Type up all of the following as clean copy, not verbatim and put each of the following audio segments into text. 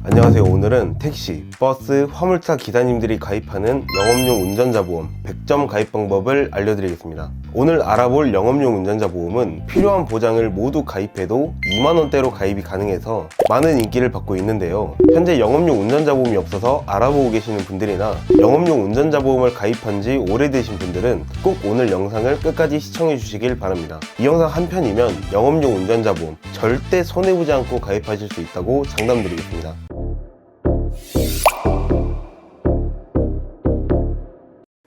안녕하세요. 오늘은 택시, 버스, 화물차 기사님들이 가입하는 영업용 운전자 보험 100점 가입 방법을 알려드리겠습니다. 오늘 알아볼 영업용 운전자 보험은 필요한 보장을 모두 가입해도 2만원대로 가입이 가능해서 많은 인기를 받고 있는데요. 현재 영업용 운전자 보험이 없어서 알아보고 계시는 분들이나 영업용 운전자 보험을 가입한 지 오래되신 분들은 꼭 오늘 영상을 끝까지 시청해 주시길 바랍니다. 이 영상 한 편이면 영업용 운전자 보험 절대 손해보지 않고 가입하실 수 있다고 장담드리겠습니다.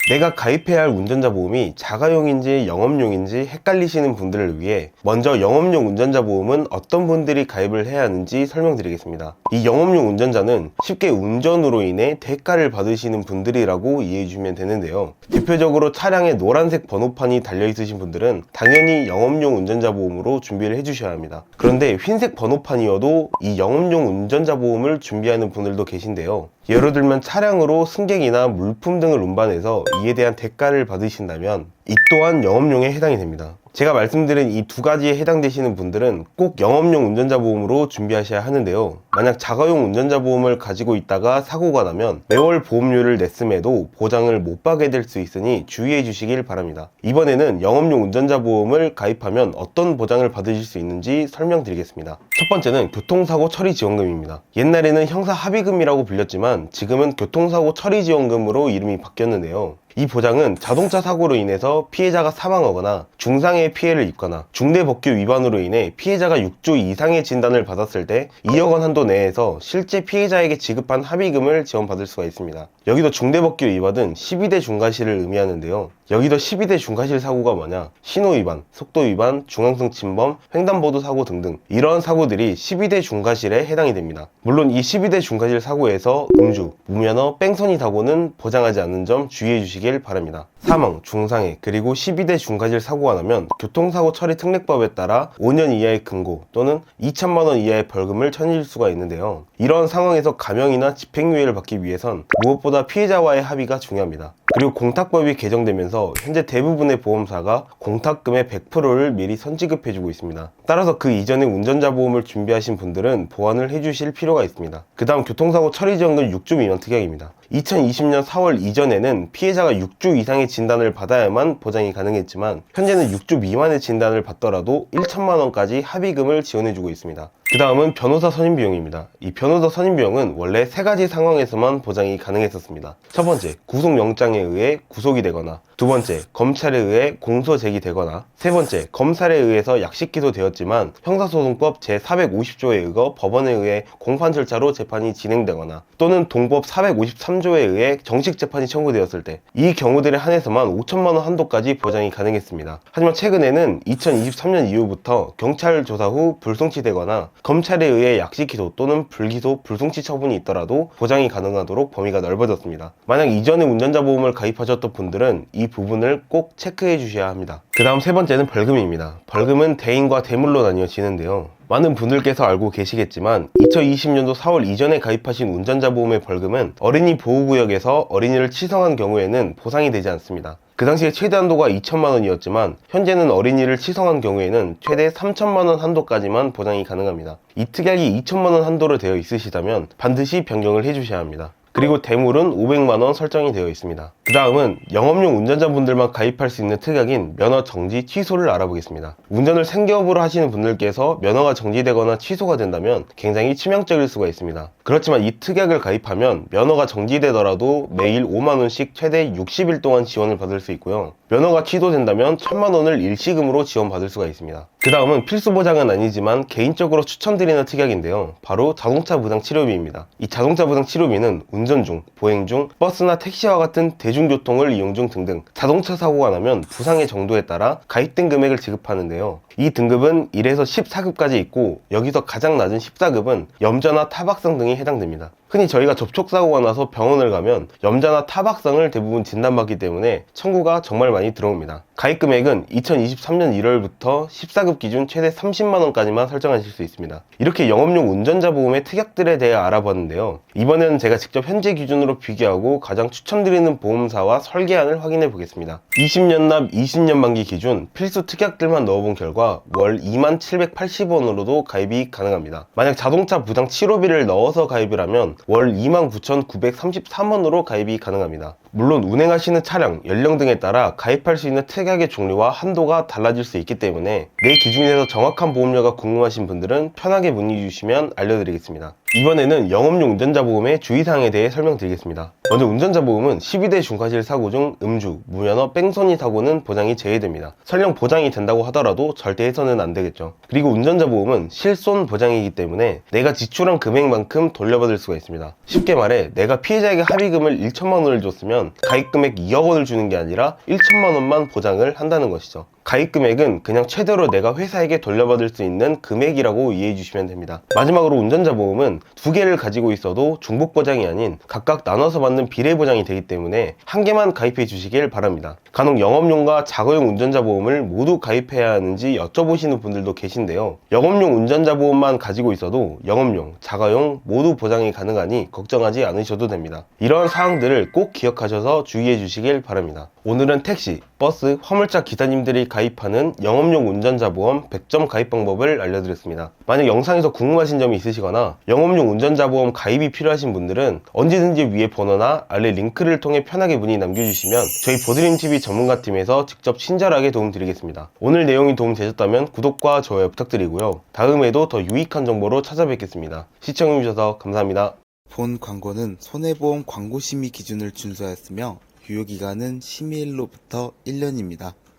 내가 가입해야 할 운전자 보험이 자가용인지 영업용인지 헷갈리시는 분들을 위해 먼저 영업용 운전자 보험은 어떤 분들이 가입을 해야 하는지 설명드리겠습니다. 이 영업용 운전자는 쉽게 운전으로 인해 대가를 받으시는 분들이라고 이해해 주시면 되는데요. 대표적으로 차량에 노란색 번호판이 달려 있으신 분들은 당연히 영업용 운전자 보험으로 준비를 해 주셔야 합니다. 그런데 흰색 번호판이어도 이 영업용 운전자 보험을 준비하는 분들도 계신데요. 예를 들면 차량으로 승객이나 물품 등을 운반해서 이에 대한 대가를 받으신다면 이 또한 영업용에 해당이 됩니다. 제가 말씀드린 이 두 가지에 해당되시는 분들은 꼭 영업용 운전자 보험으로 준비하셔야 하는데요. 만약 자가용 운전자 보험을 가지고 있다가 사고가 나면 매월 보험료를 냈음에도 보장을 못 받게 될 수 있으니 주의해 주시길 바랍니다. 이번에는 영업용 운전자 보험을 가입하면 어떤 보장을 받으실 수 있는지 설명드리겠습니다. 첫 번째는 교통사고 처리 지원금입니다. 옛날에는 형사 합의금이라고 불렸지만 지금은 교통사고 처리 지원금으로 이름이 바뀌었는데요. 이 보장은 자동차 사고로 인해서 피해자가 사망하거나 중상의 피해를 입거나 중대법규 위반으로 인해 피해자가 6주 이상의 진단을 받았을 때 2억 원 한도 내에서 실제 피해자에게 지급한 합의금을 지원받을 수가 있습니다. 여기도 중대법규 위반은 12대 중과실을 의미하는데요. 여기도 12대 중과실 사고가 뭐냐? 신호위반, 속도위반, 중앙성 침범, 횡단보도 사고 등등 이런 사고들이 12대 중과실에 해당이 됩니다. 물론 이 12대 중과실 사고에서 음주, 무면허, 뺑소니 사고는 보장하지 않는 점 주의해 주시길 바랍니다. 사망, 중상해, 그리고 12대 중과실 사고가 나면 교통사고 처리 특례법에 따라 5년 이하의 금고 또는 2천만 원 이하의 벌금을 처해질 수가 있는데요. 이런 상황에서 감형이나 집행유예를 받기 위해선 무엇보다 피해자와의 합의가 중요합니다. 그리고 공탁법이 개정되면서 현재 대부분의 보험사가 공탁금의 100%를 미리 선지급해주고 있습니다. 따라서 그 이전에 운전자 보험을 준비하신 분들은 보완을 해주실 필요가 있습니다. 그 다음 교통사고 처리지원금 6주 미만 특약입니다. 2020년 4월 이전에는 피해자가 6주 이상의 진단을 받아야만 보장이 가능했지만 현재는 6주 미만의 진단을 받더라도 1천만 원까지 합의금을 지원해주고 있습니다. 그 다음은 변호사 선임 비용입니다. 이 변호사 선임 비용은 원래 세 가지 상황에서만 보장이 가능했었습니다. 첫 번째, 구속영장에 의해 구속이 되거나, 두 번째, 검찰에 의해 공소 제기되거나, 세 번째, 검찰에 의해서 약식 기소되었지만 형사소송법 제450조에 의거 법원에 의해 공판 절차로 재판이 진행되거나, 또는 동법 453조에 의해 정식 재판이 청구되었을 때, 이 경우들에 한해서만 5천만 원 한도까지 보장이 가능했습니다. 하지만 최근에는 2023년 이후부터 경찰 조사 후 불송치되거나 검찰에 의해 약식 기소 또는 불기소, 불송치 처분이 있더라도 보장이 가능하도록 범위가 넓어졌습니다. 만약 이전에 운전자 보험을 가입하셨던 분들은 이 부분을 꼭 체크해 주셔야 합니다. 그 다음 세 번째는 벌금입니다. 벌금은 대인과 대물로 나뉘어지는데요. 많은 분들께서 알고 계시겠지만 2020년도 4월 이전에 가입하신 운전자 보험의 벌금은 어린이 보호구역에서 어린이를 치성한 경우에는 보상이 되지 않습니다. 그 당시에 최대 한도가 2천만 원이었지만 현재는 어린이를 치성한 경우에는 최대 3천만 원 한도까지만 보장이 가능합니다. 이 특약이 2천만 원 한도로 되어 있으시다면 반드시 변경을 해주셔야 합니다. 그리고 대물은 500만원 설정이 되어 있습니다. 그 다음은 영업용 운전자분들만 가입할 수 있는 특약인 면허 정지 취소를 알아보겠습니다. 운전을 생계업으로 하시는 분들께서 면허가 정지되거나 취소가 된다면 굉장히 치명적일 수가 있습니다. 그렇지만 이 특약을 가입하면 면허가 정지되더라도 매일 5만원씩 최대 60일 동안 지원을 받을 수 있고요. 면허가 취소된다면 1000만원을 일시금으로 지원받을 수가 있습니다. 그 다음은 필수 보장은 아니지만 개인적으로 추천드리는 특약인데요. 바로 자동차 부상 치료비입니다. 이 자동차 부상 치료비는 운전 중, 보행 중, 버스나 택시와 같은 대중교통을 이용 중 등등 자동차 사고가 나면 부상의 정도에 따라 가입된 금액을 지급하는데요. 이 등급은 1에서 14급까지 있고 여기서 가장 낮은 14급은 염좌나 타박상 등이 해당됩니다. 흔히 저희가 접촉사고가 나서 병원을 가면 염자나 타박상을 대부분 진단받기 때문에 청구가 정말 많이 들어옵니다. 가입 금액은 2023년 1월부터 14급 기준 최대 30만원까지만 설정하실 수 있습니다. 이렇게 영업용 운전자 보험의 특약들에 대해 알아봤는데요. 이번에는 제가 직접 현재 기준으로 비교하고 가장 추천드리는 보험사와 설계안을 확인해 보겠습니다. 20년 납 20년 만기 기준 필수 특약들만 넣어본 결과 월 2780원으로도 가입이 가능합니다. 만약 자동차 부장 치료비를 넣어서 가입을 하면 월 29933원으로 가입이 가능합니다. 물론 운행하시는 차량, 연령 등에 따라 가입할 수 있는 특약의 종류와 한도가 달라질 수 있기 때문에 내 기준에서 정확한 보험료가 궁금하신 분들은 편하게 문의 주시면 알려드리겠습니다. 이번에는 영업용 운전자 보험의 주의사항에 대해 설명드리겠습니다. 먼저 운전자 보험은 12대 중과실 사고 중 음주, 무면허, 뺑소니 사고는 보장이 제외됩니다. 설령 보장이 된다고 하더라도 절대 해서는 안 되겠죠. 그리고 운전자 보험은 실손 보장이기 때문에 내가 지출한 금액만큼 돌려받을 수가 있습니다. 쉽게 말해 내가 피해자에게 합의금을 1천만 원을 줬으면 가입 금액 2억 원을 주는 게 아니라 1천만 원만 보장을 한다는 것이죠. 가입 금액은 그냥 최대로 내가 회사에게 돌려받을 수 있는 금액이라고 이해해 주시면 됩니다. 마지막으로 운전자 보험은 두 개를 가지고 있어도 중복 보장이 아닌 각각 나눠서 받는 비례 보장이 되기 때문에 한 개만 가입해 주시길 바랍니다. 간혹 영업용과 자가용 운전자 보험을 모두 가입해야 하는지 여쭤보시는 분들도 계신데요. 영업용 운전자 보험만 가지고 있어도 영업용, 자가용 모두 보장이 가능하니 걱정하지 않으셔도 됩니다. 이런 사항들을 꼭 기억하셔서 주의해 주시길 바랍니다. 오늘은 택시, 버스, 화물차 기사님들이 가입하는 영업용 운전자 보험 100점 가입 방법을 알려드렸습니다. 만약 영상에서 궁금하신 점이 있으시거나 영업용 운전자 보험 가입이 필요하신 분들은 언제든지 위에 번호나 아래 링크를 통해 편하게 문의 남겨주시면 저희 보드림TV 전문가팀에서 직접 친절하게 도움드리겠습니다. 오늘 내용이 도움되셨다면 구독과 좋아요 부탁드리고요. 다음에도 더 유익한 정보로 찾아뵙겠습니다. 시청해주셔서 감사합니다. 본 광고는 손해보험 광고심의 기준을 준수하였으며 유효기간은 심의일로부터 1년입니다.